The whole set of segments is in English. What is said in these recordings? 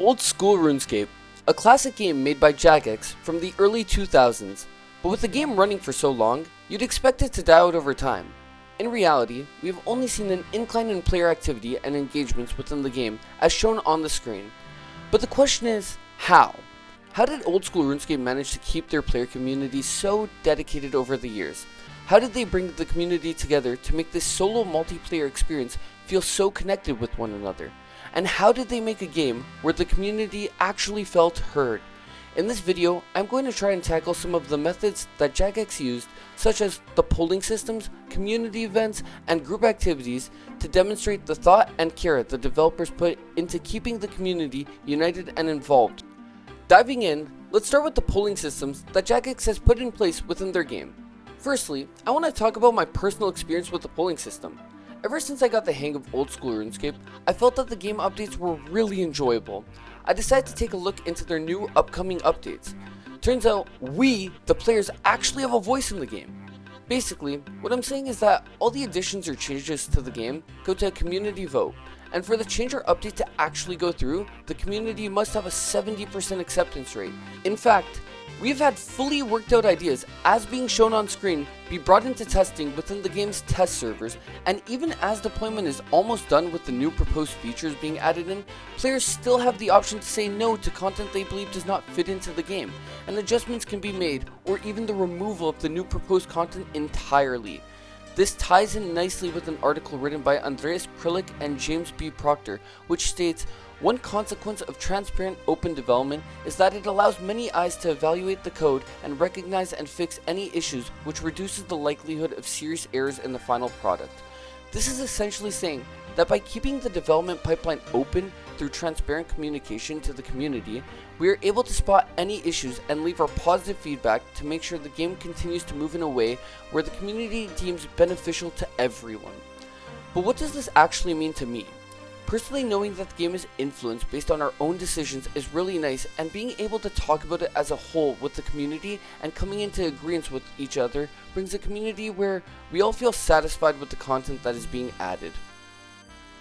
Old school RuneScape, a classic game made by Jagad from the early 2000s, but with the game running for so long, you'd expect it to die out over time. In reality, we have only seen an incline in player activity and engagements within the game as shown on the screen. But the question is, how? How did old school RuneScape manage to keep their player community so dedicated over the years? How did they bring the community together to make this solo multiplayer experience feel so connected with one another? And how did they make a game where the community actually felt heard? In this video, I'm going to try and tackle some of the methods that Jagad used, such as the polling systems, community events, and group activities to demonstrate the thought and care the developers put into keeping the community united and involved. Diving in, let's start with the polling systems that Jagad has put in place within their game. Firstly, I want to talk about my personal experience with the polling system. Ever since I got the hang of old school RuneScape, I felt that the game updates were really enjoyable. I decided to take a look into their new upcoming updates. Turns out, we, the players, actually have a voice in the game. Basically, what I'm saying is that all the additions or changes to the game go to a community vote, and for the change or update to actually go through, the community must have a 70% acceptance rate. In fact, we've had fully worked out ideas, as being shown on screen, be brought into testing within the game's test servers, and even as deployment is almost done with the new proposed features being added in, players still have the option to say no to content they believe does not fit into the game, and adjustments can be made, or even the removal of the new proposed content entirely. This ties in nicely with an article written by Prlić and James B. Procter, which states, "One consequence of transparent open development is that it allows many eyes to evaluate the code and recognize and fix any issues, which reduces the likelihood of serious errors in the final product." This is essentially saying that by keeping the development pipeline open through transparent communication to the community, we are able to spot any issues and leave our positive feedback to make sure the game continues to move in a way where the community deems beneficial to everyone. But what does this actually mean to me? Personally, knowing that the game is influenced based on our own decisions is really nice, and being able to talk about it as a whole with the community and coming into agreement with each other brings a community where we all feel satisfied with the content that is being added.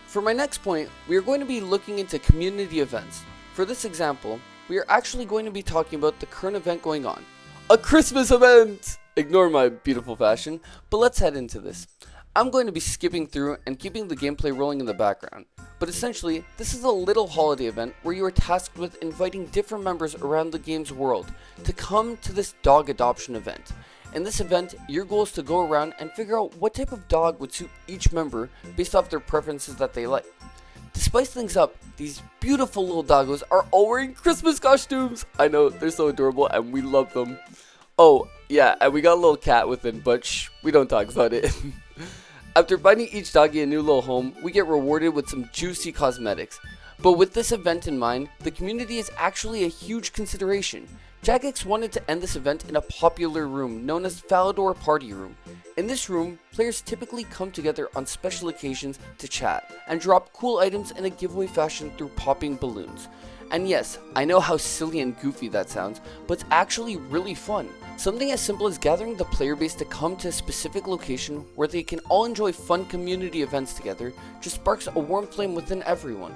For my next point, we are going to be looking into community events. For this example, we are actually going to be talking about the current event going on. A Christmas event! Ignore my beautiful fashion, but let's head into this. I'm going to be skipping through and keeping the gameplay rolling in the background. But essentially, this is a little holiday event where you are tasked with inviting different members around the game's world to come to this dog adoption event. In this event, your goal is to go around and figure out what type of dog would suit each member based off their preferences that they like. To spice things up, these beautiful little doggos are all wearing Christmas costumes! I know, they're so adorable and we love them. Oh, yeah, and we got a little cat within, but shh, we don't talk about it. After finding each doggy a new little home, we get rewarded with some juicy cosmetics. But with this event in mind, the community is actually a huge consideration. Jagad wanted to end this event in a popular room known as Falador Party Room. In this room, players typically come together on special occasions to chat and drop cool items in a giveaway fashion through popping balloons. And yes, I know how silly and goofy that sounds, but it's actually really fun. Something as simple as gathering the player base to come to a specific location where they can all enjoy fun community events together just sparks a warm flame within everyone.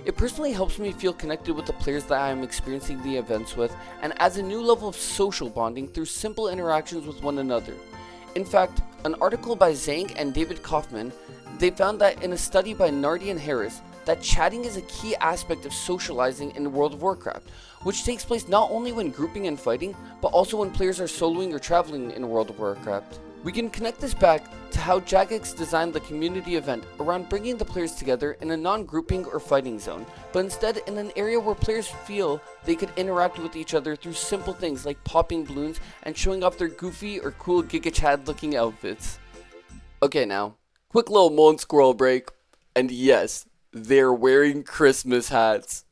It personally helps me feel connected with the players that I am experiencing the events with, and adds a new level of social bonding through simple interactions with one another. In fact, an article by Zhang and David Kaufman, they found that in a study by Nardi and Harris, that chatting is a key aspect of socializing in World of Warcraft, which takes place not only when grouping and fighting, but also when players are soloing or traveling in World of Warcraft. We can connect this back to how Jagad designed the community event around bringing the players together in a non-grouping or fighting zone, but instead in an area where players feel they could interact with each other through simple things like popping balloons and showing off their goofy or cool Giga Chad looking outfits. Okay now, quick little moan squirrel break, and yes, they're wearing Christmas hats.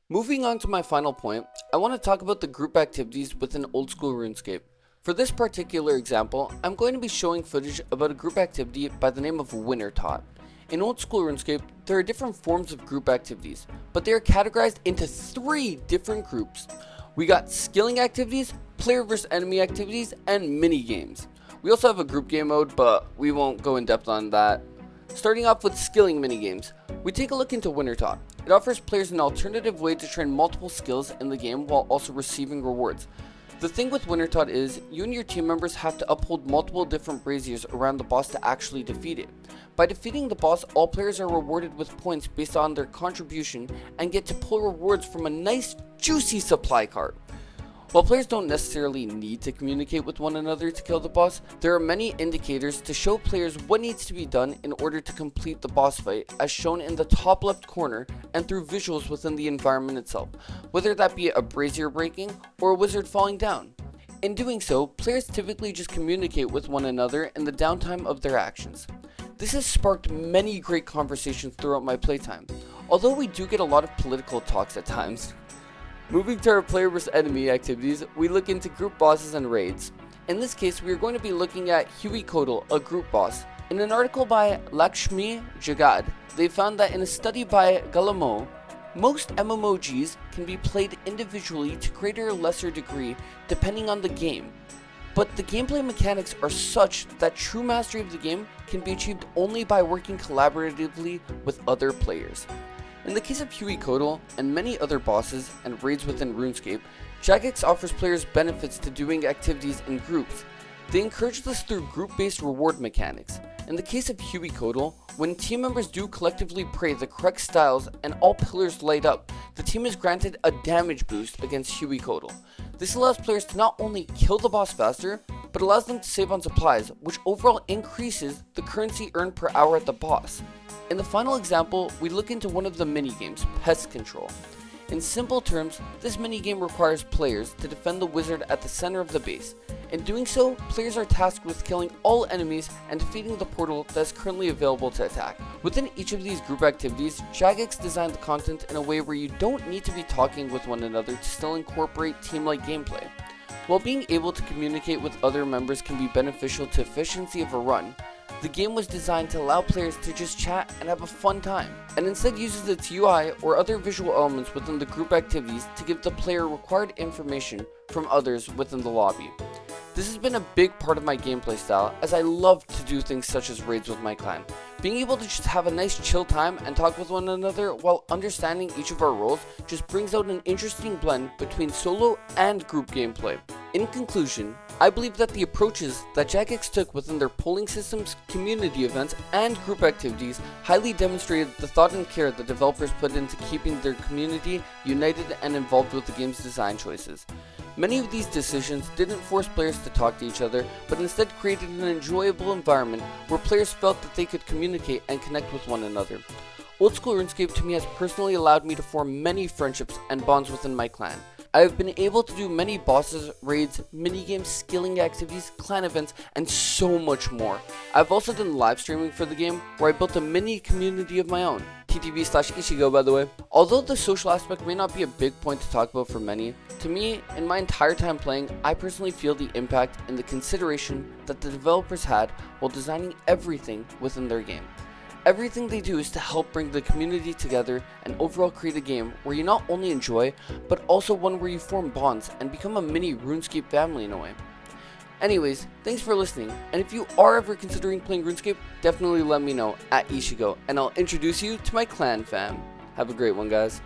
Moving on to my final point, I want to talk about the group activities within old school RuneScape. For this particular example, I'm going to be showing footage about a group activity by the name of Winter Tot. In old school RuneScape, there are different forms of group activities, but they are categorized into 3 different groups. We got skilling activities, player versus enemy activities, and mini games. We also have a group game mode, but we won't go in depth on that. Starting off with skilling minigames, we take a look into Winter Tot. It offers players an alternative way to train multiple skills in the game while also receiving rewards. The thing with Wintertot is, you and your team members have to uphold multiple different braziers around the boss to actually defeat it. By defeating the boss, all players are rewarded with points based on their contribution and get to pull rewards from a nice juicy supply cart. While players don't necessarily need to communicate with one another to kill the boss, there are many indicators to show players what needs to be done in order to complete the boss fight, as shown in the top left corner and through visuals within the environment itself, whether that be a brazier breaking or a wizard falling down. In doing so, players typically just communicate with one another in the downtime of their actions. This has sparked many great conversations throughout my playtime, although we do get a lot of political talks at times. Moving to our player vs enemy activities, we look into group bosses and raids. In this case, we are going to be looking at Huey Kodal, a group boss. In an article by Lakshmi, Jagad, they found that in a study by Galamo, most mmorpgs can be played individually to greater or lesser degree depending on the game. But the gameplay mechanics are such that true mastery of the game can be achieved only by working collaboratively with other players. In the case of Huey Kodal and many other bosses and raids within RuneScape, Jagex offers players benefits to doing activities in groups. They encourage this through group-based reward mechanics. In the case of Huey Kodal, when team members do collectively pray the correct styles and all pillars light up, the team is granted a damage boost against Huey Kodal. This allows players to not only kill the boss faster, but allows them to save on supplies, which overall increases the currency earned per hour at the boss. In the final example, we look into one of the minigames, Pest Control. In simple terms, this minigame requires players to defend the wizard at the center of the base. In doing so, players are tasked with killing all enemies and defeating the portal that is currently available to attack. Within each of these group activities, Jagex designed the content in a way where you don't need to be talking with one another to still incorporate team-like gameplay. While being able to communicate with other members can be beneficial to efficiency of a run, the game was designed to allow players to just chat and have a fun time, and instead uses its UI or other visual elements within the group activities to give the player required information from others within the lobby. This has been a big part of my gameplay style, as I love to do things such as raids with my clan. Being able to just have a nice chill time and talk with one another while understanding each of our roles just brings out an interesting blend between solo and group gameplay. In conclusion, I believe that the approaches that Jagex took within their polling systems, community events, and group activities highly demonstrated the thought and care the developers put into keeping their community united and involved with the game's design choices. Many of these decisions didn't force players to talk to each other, but instead created an enjoyable environment where players felt that they could communicate and connect with one another. Old School RuneScape to me has personally allowed me to form many friendships and bonds within my clan. I have been able to do many bosses, raids, minigames, skilling activities, clan events, and so much more. I've also done live streaming for the game, where I built a mini community of my own. TTV/Ichigo, by the way. Although the social aspect may not be a big point to talk about for many, to me, in my entire time playing, I personally feel the impact and the consideration that the developers had while designing everything within their game. Everything they do is to help bring the community together and overall create a game where you not only enjoy, but also one where you form bonds and become a mini RuneScape family in a way. Anyways, thanks for listening, and if you are ever considering playing RuneScape, definitely let me know at Ichigo, and I'll introduce you to my clan fam. Have a great one, guys.